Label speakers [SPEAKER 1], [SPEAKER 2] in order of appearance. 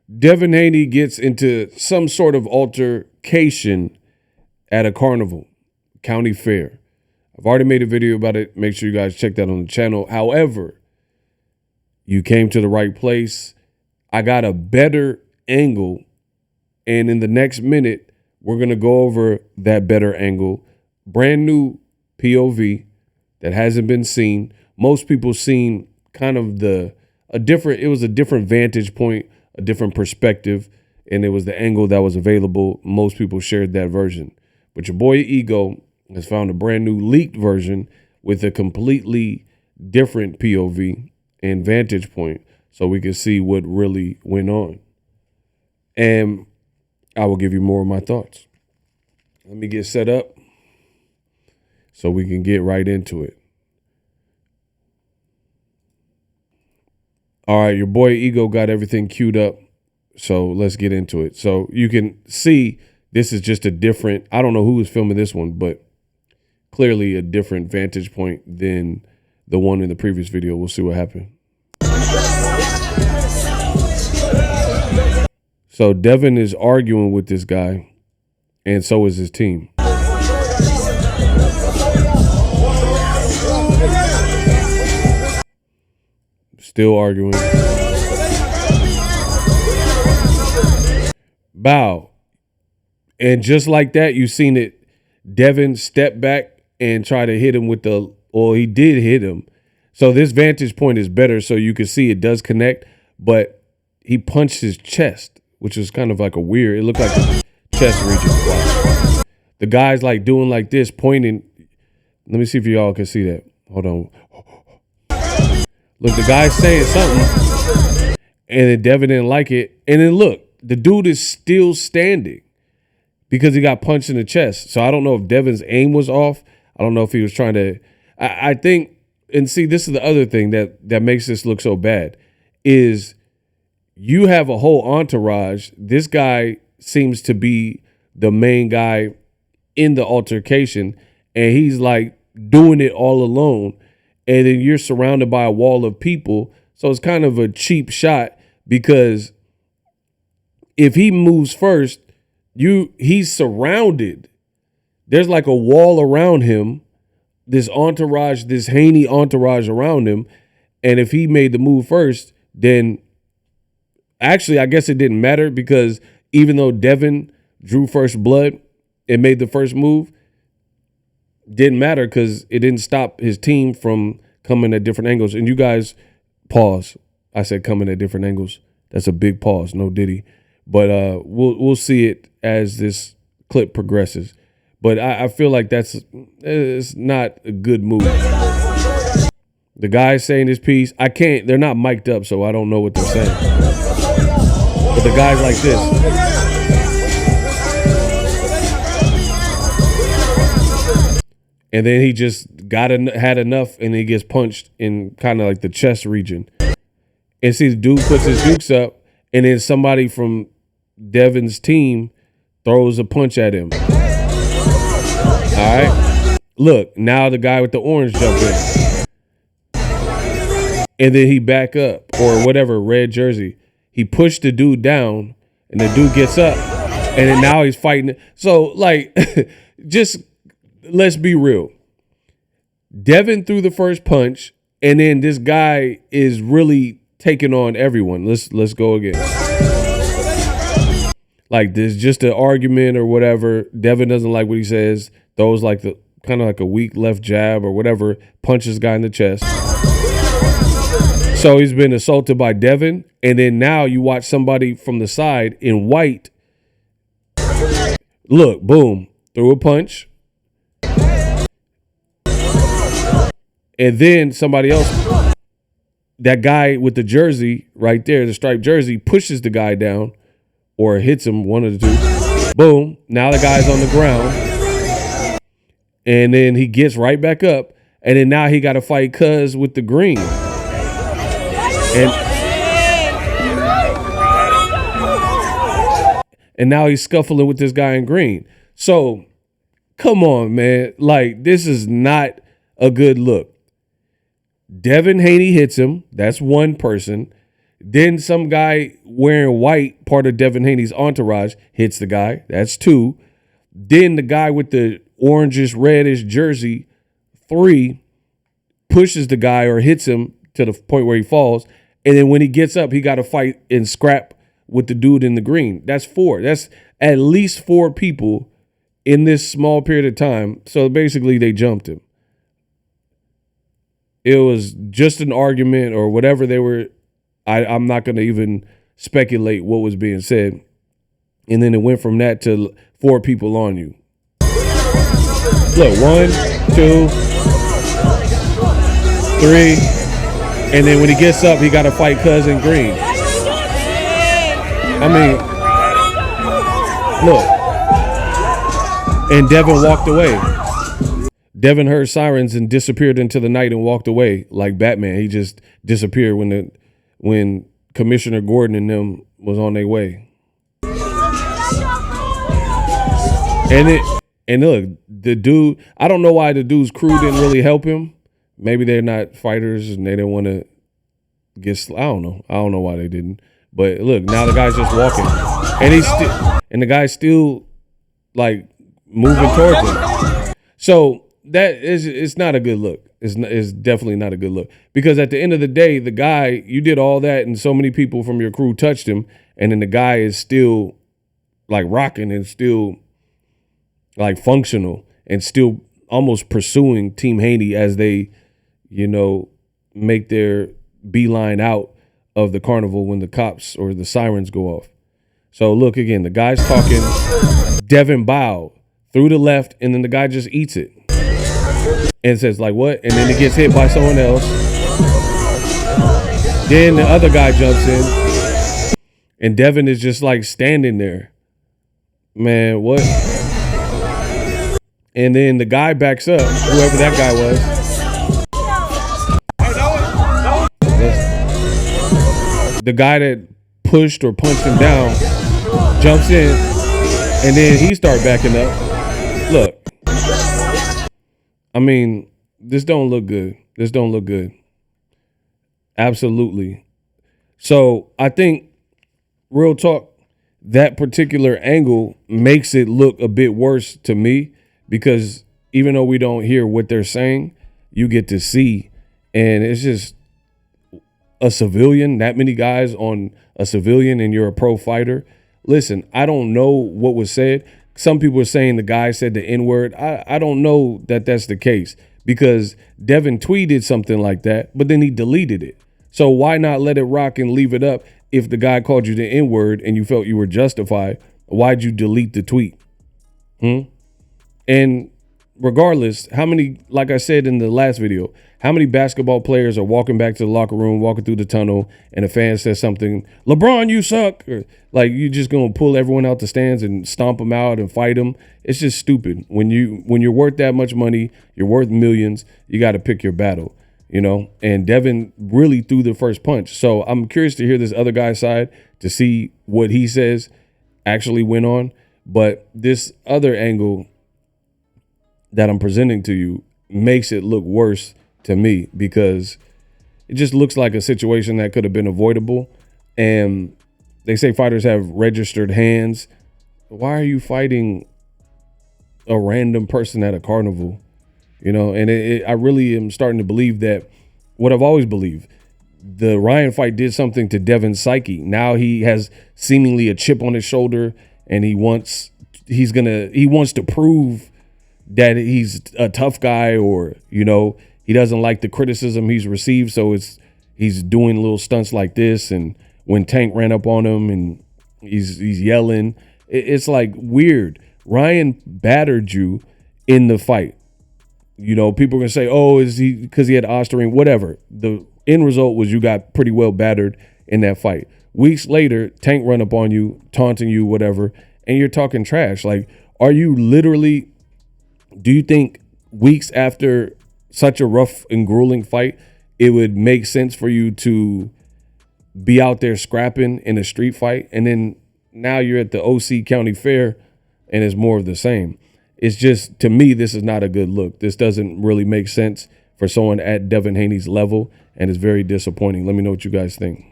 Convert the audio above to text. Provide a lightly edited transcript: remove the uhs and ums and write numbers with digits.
[SPEAKER 1] Devin Haney gets into some sort of altercation at a carnival, county fair. I've already made a video about it. Make sure you guys check that on the channel. However, you came to the right place. I got a better angle, and in the next minute, we're going to go over that better angle. Brand new POV that hasn't been seen. Most people seen kind of it was a different vantage point, a different perspective, and it was the angle that was available. Most people shared that version. But your boy Ego has found a brand new leaked version with a completely different POV and vantage point, so we can see what really went on. And I will give you more of my thoughts. Let me get set up so we can get right into it. All right, your boy Ego got everything queued up, so let's get into it. So you can see this is just a different, I don't know who was filming this one, but clearly a different vantage point than the one in the previous video. We'll see what happened. So Devin is arguing with this guy, and so is his team. Still arguing. Bow. And just like that, you seen it. Devin stepped back and try to hit him with he did hit him. So this vantage point is better, so you can see it does connect, but he punched his chest, which is kind of like it looked like the chest region. Wow. The guy's like doing like this, pointing. Let me see if y'all can see that. Hold on. Look, the guy's saying something, and then Devin didn't like it. And then look, the dude is still standing because he got punched in the chest. So I don't know if Devin's aim was off. I don't know if he was trying to. I think, and see, this is the other thing that makes this look so bad, is you have a whole entourage. This guy seems to be the main guy in the altercation, and he's like doing it all alone. And then you're surrounded by a wall of people. So it's kind of a cheap shot, because if he moves first, he's surrounded. There's like a wall around him, this entourage, this Haney entourage around him. And if he made the move first, then actually, I guess it didn't matter, because even though Devin drew first blood and made the first move, didn't matter because it didn't stop his team from coming at different angles. And you guys, pause. I said coming at different angles. That's a big pause, no diddy. But we'll see it as this clip progresses. But I feel like it's not a good move. The guy's saying his piece. They're not mic'd up, so I don't know what they're saying. But the guy's like this. And then he just had enough, and he gets punched in kind of like the chest region. And see, the dude puts his dukes up, and then somebody from Devin's team throws a punch at him. All right. Look, now the guy with the orange jumped in. And then he back up, or whatever, red jersey. He pushed the dude down, and the dude gets up, and then now he's fighting. So, like, just let's be real. Devin threw the first punch, and then this guy is really taking on everyone. Let's go again. Like, there's just an argument or whatever. Devin doesn't like what he says. Throws like the kind of like a weak left jab or whatever. Punches guy in the chest. So he's been assaulted by Devin, and then now you watch somebody from the side in white. Look, boom, threw a punch. And then somebody else, that guy with the jersey right there, the striped jersey, pushes the guy down or hits him, one of the two. Boom. Now the guy's on the ground. And then he gets right back up. And then now he got to fight Cuz with the green. And now he's scuffling with this guy in green. So, come on, man. Like, this is not a good look. Devin Haney hits him. That's one person. Then some guy wearing white, part of Devin Haney's entourage, hits the guy. That's 2. Then the guy with the orangish, reddish jersey, 3, pushes the guy or hits him to the point where he falls. And then when he gets up, he got to fight and scrap with the dude in the green. That's 4. That's at least 4 people in this small period of time. So basically they jumped him. It was just an argument or whatever they were. I'm not going to even speculate what was being said. And then it went from that to 4 people on you. Look, 1, 2, 3. And then when he gets up, he got to fight Cousin Green. I mean, look. And Devin walked away. Devin heard sirens and disappeared into the night and walked away like Batman. He just disappeared when Commissioner Gordon and them was on their way. And look, the dude, I don't know why the dude's crew didn't really help him. Maybe they're not fighters and they didn't want to get. I don't know. I don't know why they didn't. But look, now the guy's just walking, and the guy's still like moving towards him. So it's not a good look. It's definitely not a good look, because at the end of the day, the guy, you did all that and so many people from your crew touched him, and then the guy is still like rocking and still like functional and still almost pursuing Team Haney as they, make their beeline out of the carnival when the cops or the sirens go off. So look, again, the guy's talking, Devin bow through the left, and then the guy just eats it and says like, what? And then he gets hit by someone else. Then the other guy jumps in and Devin is just like standing there. Man, what? And then the guy backs up, whoever that guy was. The guy that pushed or punched him down jumps in, and then he starts backing up. Look, I mean, this don't look good. This don't look good. Absolutely. So I think, real talk, that particular angle makes it look a bit worse to me, because even though we don't hear what they're saying, you get to see, and it's just a civilian, that many guys on a civilian, and you're a pro fighter. Listen, I don't know what was said. Some people are saying the guy said the N-word. I don't know that that's the case, because Devin tweeted something like that, but then he deleted it. So why not let it rock and leave it up? If the guy called you the N-word and you felt you were justified, why'd you delete the tweet? And regardless, how many, like I said in the last video, how many basketball players are walking back to the locker room, walking through the tunnel, and a fan says something, LeBron, you suck. Or, like, you just going to pull everyone out the stands and stomp them out and fight them. It's just stupid. When you're worth that much money, you're worth millions, you got to pick your battle, and Devin really threw the first punch. So I'm curious to hear this other guy's side to see what he says actually went on. But this other angle that I'm presenting to you makes it look worse to me, because it just looks like a situation that could have been avoidable. And they say fighters have registered hands. Why are you fighting a random person at a carnival? And I really am starting to believe that what I've always believed, the Ryan fight did something to Devin's psyche. Now he has seemingly a chip on his shoulder, and he wants to prove that he's a tough guy, or, he doesn't like the criticism he's received. So he's doing little stunts like this. And when Tank ran up on him and he's yelling, it's like weird. Ryan battered you in the fight. People are going to say, oh, is he because he had Osterine? Whatever. The end result was you got pretty well battered in that fight. Weeks later, Tank run up on you, taunting you, whatever, and you're talking trash. Like, are you literally, do you think weeks after such a rough and grueling fight, it would make sense for you to be out there scrapping in a street fight? And then now you're at the OC County Fair and it's more of the same. It's just, to me, this is not a good look. This doesn't really make sense for someone at Devin Haney's level, and it's very disappointing. Let me know what you guys think.